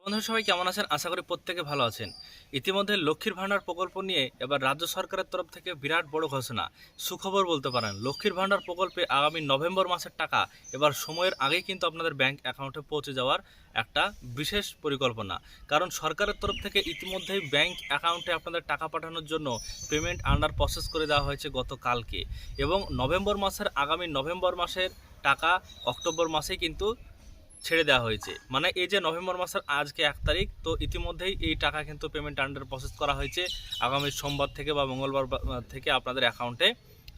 বন্ধুরা সবাই কেমন আছেন? আশা করি প্রত্যেকে ভালো আছেন। ইতিমধ্যে লক্ষ্মীর ভাণ্ডার প্রকল্প নিয়ে এবার রাজ্য সরকারের তরফ থেকে বিরাট বড় ঘোষণা, সুখবর বলতে পারেন। লক্ষ্মীর ভাণ্ডার প্রকল্পে আগামী নভেম্বর মাসের টাকা এবার সময়ের আগেই কিন্তু আপনাদের ব্যাংক অ্যাকাউন্টে পৌঁছে যাওয়ার একটা বিশেষ পরিকল্পনা। কারণ সরকারের তরফ থেকে ইতিমধ্যেই ব্যাংক অ্যাকাউন্টে আপনাদের টাকা পাঠানোর জন্য পেমেন্ট আন্ডার প্রসেস করে দেওয়া হয়েছে গতকালকে, এবং আগামী নভেম্বর মাসের টাকা অক্টোবর মাসেই কিন্তু ছেড়ে দেওয়া হয়েছে। মানে এই যে নভেম্বর মাসের আজকে 1 তারিখ, তো ইতিমধ্যেই এই টাকা কিন্তু পেমেন্ট আন্ডার প্রসেস করা হয়েছে। আগামী সোমবার থেকে বা মঙ্গলবার থেকে আপনাদের অ্যাকাউন্টে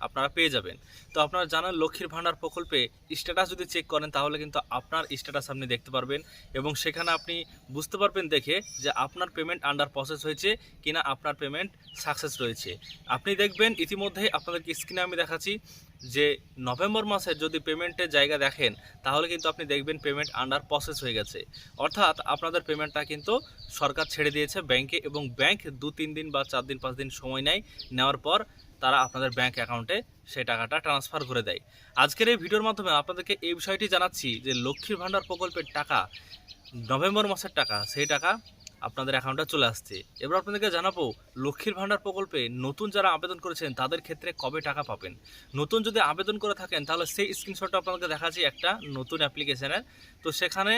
আপনারা পেয়ে যাবেন। তো আপনারা জানেন লক্ষ্মীর ভাণ্ডার প্রকল্পে স্ট্যাটাস যদি চেক করেন তাহলে কিন্তু আপনার স্ট্যাটাস আপনি দেখতে পারবেন, এবং সেখানে আপনি বুঝতে পারবেন দেখে যে আপনার পেমেন্ট আন্ডার প্রসেস হয়েছে কিনা, আপনার পেমেন্ট সাকসেস রয়েছে। আপনি দেখবেন ইতিমধ্যেই আপনাদেরকে স্ক্রিনে আমি দেখাচ্ছি যে নভেম্বর মাসে যদি পেমেন্টের জায়গা দেখেন তাহলে কিন্তু আপনি দেখবেন পেমেন্ট আন্ডার প্রসেস হয়ে গেছে। অর্থাৎ আপনাদের পেমেন্টটা কিন্তু সরকার ছেড়ে দিয়েছে ব্যাংকে, এবং ব্যাংক 2-3 দিন বা 4 দিন 5 দিন সময় নেওয়ার পর তারা আপনাদের ব্যাংক অ্যাকাউন্টে সেই টাকাটা ট্রান্সফার করে দেয়। আজকের এই ভিডিওর মাধ্যমে আপনাদেরকে এই বিষয়টি জানাচ্ছি যে লক্ষ্মীর ভাণ্ডার প্রকল্পের টাকা, নভেম্বর মাসের টাকা, সেই টাকা আপনাদের অ্যাকাউন্টে চলে আসছে। এবার আপনাদেরকে জানাবো লক্ষ্মীর ভাণ্ডার প্রকল্পে নতুন যারা আবেদন করেছেন তাদের ক্ষেত্রে কবে টাকা পাবেন। নতুন যদি আবেদন করে থাকেন তাহলে সেই স্ক্রিনশটটা আপনাদেরকে দেখাচ্ছি একটা নতুন অ্যাপ্লিকেশনের। তো সেখানে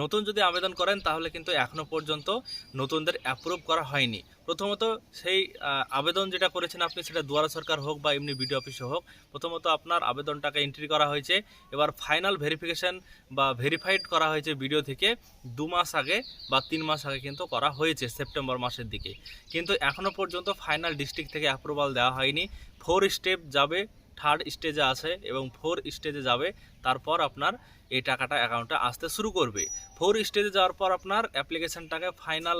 নতুন যদি আবেদন করেন তাহলে কিন্তু এখনও পর্যন্ত নতুনদের অ্যাপ্রুভ করা হয়নি। প্রথমত সেই আবেদন যেটা করেছেন আপনি, সেটা দুয়ারা সরকার হোক বা এমনি বিডিও অফিসে হোক, প্রথমত আপনার আবেদনটাকে এন্ট্রি করা হয়েছে। এবার ফাইনাল ভেরিফিকেশান বা ভেরিফাইড করা হয়েছে বিডিও থেকে 2 মাস আগে বা 3 মাস আগে কিন্তু করা হয়েছে, সেপ্টেম্বর মাসের দিকে। কিন্তু এখনও পর্যন্ত ফাইনাল ডিস্ট্রিক্ট থেকে অ্যাপ্রুভাল দেওয়া হয়নি। 4 স্টেপ যাবে, 3rd স্টেজে আছে এবং 4 স্টেজে যাবে, তারপর আপনার এই টাকাটা অ্যাকাউন্টে আসতে শুরু করবে। 4 স্টেজে যাওয়ার পর আপনার অ্যাপ্লিকেশানটাকে ফাইনাল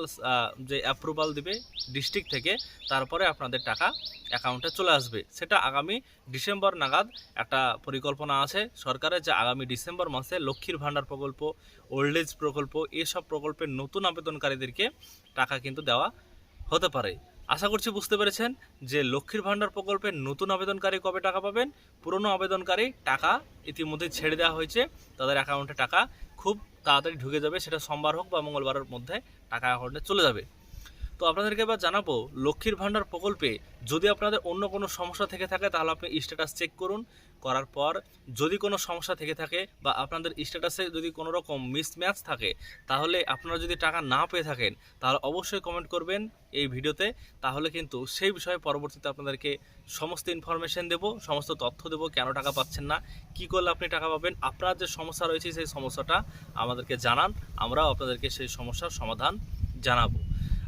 যে অ্যাপ্রুভাল দিবে ডিস্ট্রিক্ট থেকে, তারপরে আপনাদের টাকা অ্যাকাউন্টে চলে আসবে। সেটা আগামী ডিসেম্বর নাগাদ একটা পরিকল্পনা আছে সরকারের, যে আগামী ডিসেম্বর মাসে লক্ষ্মীর ভাণ্ডার প্রকল্প, ওল্ড এজ প্রকল্প, এসব প্রকল্পের নতুন আবেদনকারীদেরকে টাকা কিন্তু দেওয়া হতে পারে। আশা করছি বুঝতে পেরেছেন যে লক্ষ্মীর ভাণ্ডার প্রকল্পের নতুন আবেদনকারী কবে টাকা পাবেন। পুরনো আবেদনকারী টাকা ইতিমধ্যে ছেড়ে দেওয়া হয়েছে, তাদের অ্যাকাউন্টে টাকা খুব তাড়াতাড়ি ঢুকে যাবে, সেটা সোমবার হোক বা মঙ্গলবারের মধ্যে টাকা অ্যাকাউন্টে চলে যাবে। তো আপনাদেরকে এবার জানাবো লক্ষ্মীর ভাণ্ডার প্রকল্পে যদি আপনাদের অন্য কোনো সমস্যা থেকে থাকে তাহলে আপনি স্ট্যাটাস চেক করুন। করার পর যদি কোনো সমস্যা থেকে থাকে বা আপনাদের স্ট্যাটাসে যদি কোনো রকম মিসম্যাচ থাকে, তাহলে আপনারা যদি টাকা না পেয়ে থাকেন তাহলে অবশ্যই কমেন্ট করবেন এই ভিডিওতে। তাহলে কিন্তু সেই বিষয়ে পরবর্তীতে আপনাদেরকে সমস্ত ইনফরমেশন দেব, সমস্ত তথ্য দেব, কেন টাকা পাচ্ছেন না, কি করলে আপনি টাকা পাবেন। আপনার যে সমস্যা রয়েছে সেই সমস্যাটা আমাদেরকে জানান, আমরাও আপনাদেরকে সেই সমস্যার সমাধান জানাবো।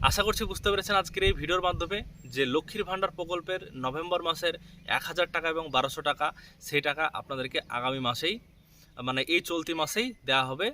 আশা করছি বুঝতে পেরেছেন আজকের এই ভিডিওর মাধ্যমে যে লক্ষ্মীর ভাণ্ডার প্রকল্পের নভেম্বর মাসের 1000 টাকা এবং 1200 টাকা, সেই টাকা আপনাদেরকে আগামী মাসেই, মানে এই চলতি মাসেই দেওয়া হবে।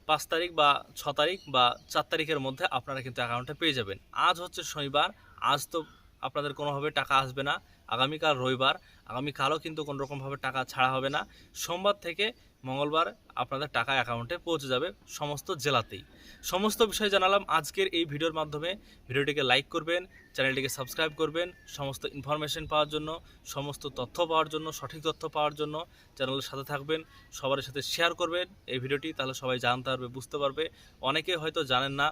5 তারিখ বা 6 তারিখ বা 4 তারিখের মধ্যে আপনারা কিন্তু অ্যাকাউন্টে পেয়ে যাবেন। আজ হচ্ছে শনিবার, আজ তো আপনাদের কোনোভাবে টাকা আসবে না। আগামীকাল রবিবার, আগামীকালও কিন্তু কোনোরকমভাবে টাকা ছাড়া হবে না। সোমবার থেকে মঙ্গলবার আপনাদের টাকা অ্যাকাউন্টে পৌঁছে যাবে সমস্ত জেলাতেই। সমস্ত বিষয় জানালাম আজকের এই ভিডিওর মাধ্যমে। ভিডিওটিকে লাইক করবেন, চ্যানেলটিকে সাবস্ক্রাইব করবেন সমস্ত ইনফরমেশন পাওয়ার জন্য, সমস্ত তথ্য পাওয়ার জন্য, সঠিক তথ্য পাওয়ার জন্য চ্যানেলের সাথে থাকবেন। সবার সাথে শেয়ার করবেন এই ভিডিওটি, তাহলে সবাই জানতে পারবে, বুঝতে পারবে। অনেকে হয়তো জানেন না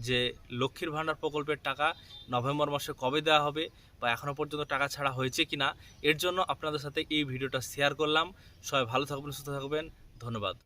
যে লক্ষ্মীর ভাণ্ডার প্রকল্পের টাকা নভেম্বর মাসে কবে দেওয়া হবে বা এখনও পর্যন্ত টাকা ছাড়া হয়েছে কিনা। এর জন্য আপনাদের সাথে এই ভিডিওটা শেয়ার করলাম। সবাই ভালো থাকবেন, সুস্থ থাকবেন। ধন্যবাদ।